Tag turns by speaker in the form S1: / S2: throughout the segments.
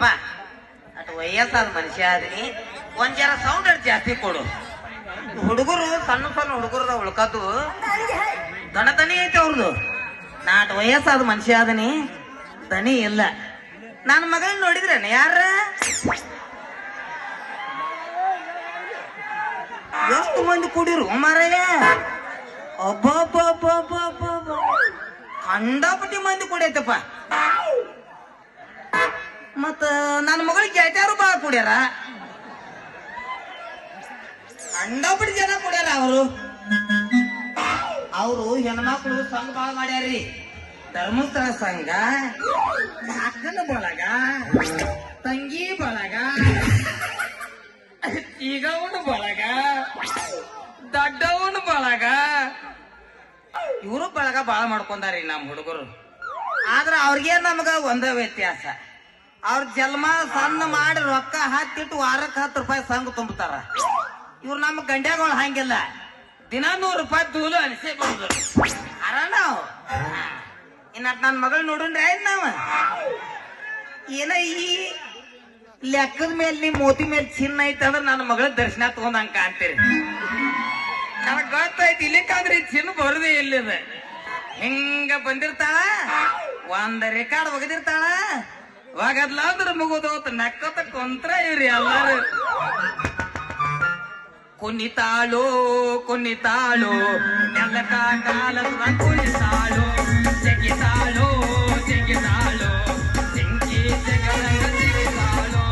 S1: ಯಪ್ಪ ಅಟ್ ವಯಸ್ಸಾದ ಮನುಷ್ಯ ಅದೀನಿ, ಒಂದ್ ಜರ ಸೌಂಡ್ ಜಾಸ್ತಿ ಕೊಡು. ಹುಡುಗರು ಸಣ್ಣ ಸಣ್ಣ ಹುಡುಗರದ ಉಳ್ಕದ್ದು ದನಿ ಐತೆ ಅವ್ರದ್ದು. ನಾ ಅಟ್ ವಯಸ್ಸಾದ ಮನುಷ್ಯ ಅದನಿ, ದನಿ ಇಲ್ಲ. ನನ್ನ ಮಗಳನ್ನ ನೋಡಿದ್ರೇನ ಯಾರ? ಎಷ್ಟು ಮಂದಿ ಕೂಡಿರು ಮಾರಾಯ? ಅಬ್ಬಬ್ಬಬ್ಬಬ್ಬಬ್ಬ, ಕಂಡಪಟ್ಟಿ ಮಂದಿ ಕೂಡೈತಪ್ಪ. ಮತ್ತ ನನ್ನ ಮಗಳಿಗೆ ಗೆಳತಿಯರು ಬಾಳ ಕುಡ್ಯಾರ, ಕಂಡಪಟ್ಟಿ ಜನ ಕುಡ್ಯಾರ. ಅವರು ಹೆಣ್ಮಕ್ಳು ಸಂಘ ಬಾಳ ಮಾಡ್ಯಾರ್ರಿ. ಧರ್ಮಸ್ಥಳ ಸಂಘ, ಅಕ್ಕನ ಬಳಗ, ತಂಗಿ ಬಳಗ, ಈಗವನು ಬಳಗ, ದೊಡ್ಡವನು ಬಳಗ, ಇವರು ಬಳಗ ಬಾಳ ಮಾಡ್ಕೊಂಡಾರಿ ನಮ್ಮ ಹುಡುಗರು. ಆದ್ರ ಅವ್ರಿಗೆ ನಮಗ ಒಂದ ವ್ಯತ್ಯಾಸ, ಅವ್ರ ಜನ್ಮ ಸಣ್ಣ ಮಾಡಿ ರೊಕ್ಕ ಹಾಕಿಟ್ಟು ವಾರಕ್ಕೆ 10 ರೂಪಾಯಿ ಸಂಘ ತುಂಬತಾರ. ಇವ್ರು ನಮ್ಮ ಗಂಡ್ಯಾಗಳು ಹಂಗಿಲ್ಲ, ದಿನ 100 ರೂಪಾಯಿ ತೂಲು ಅನಿಸೇ ಬರುದು. ನಾವು ಇನ್ನ ನನ್ನ ಮಗಳು ನೋಡ್ರಿ ಆಯ್ತು ನಾವ ಏನ ಈ ಲೆಕ್ಕದ ಮೇಲೆ ನಿಮ್ ಮೋತಿ ಮೇಲೆ ಚಿನ್ನ ಐತೆ ಅಂದ್ರೆ ನನ್ನ ಮಗಳ ದರ್ಶನ ತಗೊಂಡಂಗ ಕಾಣ್ತೀರಿ. ನನಗ್ ಗೊತ್ತಾಯ್ತು ಇಲ್ಲಿಕ್ಕಂದ್ರೆ ಈ ಚಿನ್ನ ಬರುದೇ ಇಲ್ಲಿದೆ. ಹಿಂಗ ಬಂದಿರ್ತಾಳ, ಒಂದ್ ರೆಕಾರ್ಡ್ ಒಗದಿರ್ತಾಳ, ಒಗದ್ಲಾಂದ್ರ ಮುಗುದೋತ್ ನಕ್ಕತ ಕೊಂತ್ರ ಇವ್ರಿ ಎಲ್ಲಾರು. ಕುಣಿತಾಳು ಕುಣಿತಾಳು ನೆಲಕ ಕಾಲದ ಕುಣಿತಾಳು, ಜಗಿತಾಳು ಜಗಿತಾಳು, ಜಿಂಕಿ ಜಗರಂಗ ಜಿಗಿತಾಳು,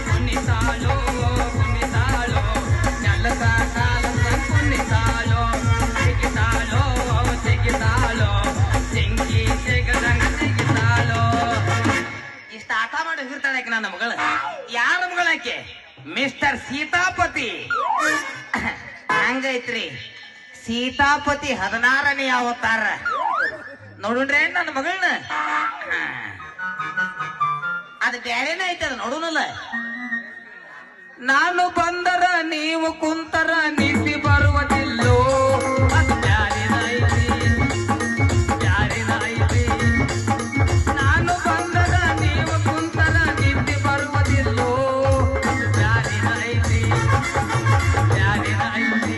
S1: ಕುಣಿತಾಳು ಕುಣಿತಾಳು ನೆಲಕ ಕಾಲದ ಕುಣಿತಾಳು, ಜಿಗಿತಾಳು ಜಿಗಿತಾಳು, ಜಿಂಕಿ ಜಗರಂಗ ಜಿಗಿತಾಳು. ಇಷ್ಟ ಆಟ ಮಾಡಿ ಹೋಗಿರ್ತಾಳೆ ಆಕೆ ನನ್ನ ಮಗಳು. ಯಾರ ಮಗಳಾಕೆ? ಮಿಸ್ಟರ್ ಸೀತಾಪತಿ. ಹಂಗೈತ್ರಿ, ಸೀತಾಪತಿ 16ನೇ ಅವತಾರ. ನೋಡುಣ್ರಿ ನನ್ನ ಮಗಳನ್ನ, ಅದು ಬ್ಯಾರೇನೇ ಐತೆ, ಅದು ನೋಡುನಲ್ಲ. ನಾನು ಬಂದರ ನೀವು ಕುಂತರ ನಿದ್ದೆ ಬರುವುದಿಲ್ಲೋ, ಅದು ಬ್ಯಾರೇನ ಐತಿ ಬ್ಯಾರೇನ ಐತಿ. ನಾನು ಬಂದರ ನೀವು ಕುಂತರ ನಿದ್ದೆ ಬರುವುದಿಲ್ಲೋ, ಅದು ಬ್ಯಾರೇನ ಐತಿ ಬ್ಯಾರೇನ ಐತಿ.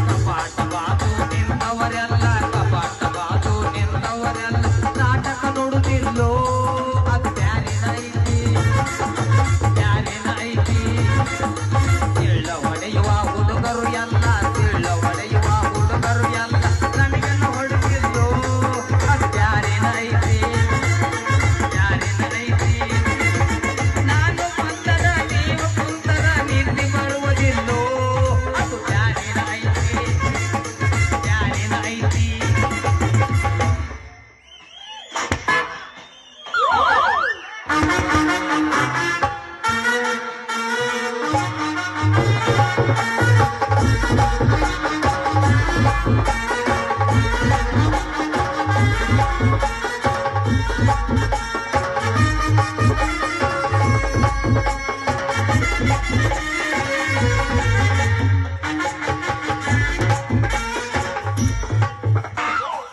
S1: ಕಪಾಟ ಬಾದು ನಿಂತವರೆಲ್ಲ, ಕಪಾಟ ಬಾದು ನಿಂತವರೆಲ್ಲ ನಾಟಕ ನೋಡುತ್ತಿಲ್ಲೋ, ಅದು ಬ್ಯಾರೇನ ಐತಿ ಬ್ಯಾರೇನ ಐತಿ. ತಿಳ್ಳ ಹೊಡೆಯುವ ಹುಡುಗರು ಎಲ್ಲ, ತಿಳ್ಳ ಹೊಡೆಯುವ ಹುಡುಗರು ಎಲ್ಲ ನನಗೆಲ್ಲ ಹೊಡೆದಿಲ್ಲೋ, ಅದು ಬ್ಯಾರೇನ ಐತಿ ಬ್ಯಾರೇನ ಐತಿ. ನಾನು ಬಂದರ ನೀವು ಕುಂತರ ನಿದ್ದೆ ಬರುವುದಿಲ್ಲೋ, ಅದು ಬ್ಯಾರೇನ ಐತಿ ಬ್ಯಾರೇನ ಐತಿ.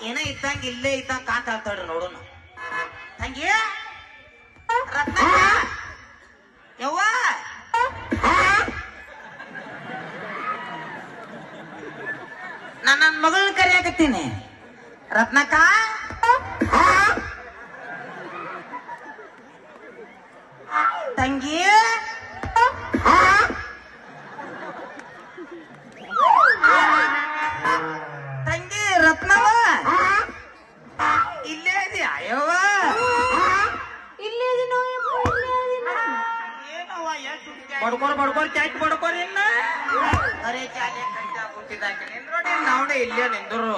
S1: ಏನ ಇದ್ದಂಗ ಇಲ್ಲೇ ಇದ್ದಂಗ ಕಾತಾಡ್ತಾಡ್ರಿ ನೋಡೋಣ. ತಂಗಿ ರತ್ನಕ್ಕ, ಯವ್ವ ನಾನು ನನ್ನ ಮಗಳನ್ನ ಕರೆಯಾಕತ್ತೀನಿ. ರತ್ನಕ್ಕ, ತಂಗಿ ತಂಗಿ ರತ್ನವ, ಇಲ್ಲೇ ಇದೆಯಾ? ಯವ್ವ ಏನವ್ವ ಎಷ್ಟು ಬಡ್ಕೋರ್ ಬಡ್ಕೋರ್ ಚಾಕಿ ಬಡ್ಕೋರ್ ಇನ್ನ ಅರೆ ಚಾಲೆ ಕಂಡ ಕೊಟ್ಟಿದ್ದಾಕೆ ನಿಂದ್ರೋಡಿ ನಾವೇ ಇಲ್ಲೇ ನಿಂದ್ರು.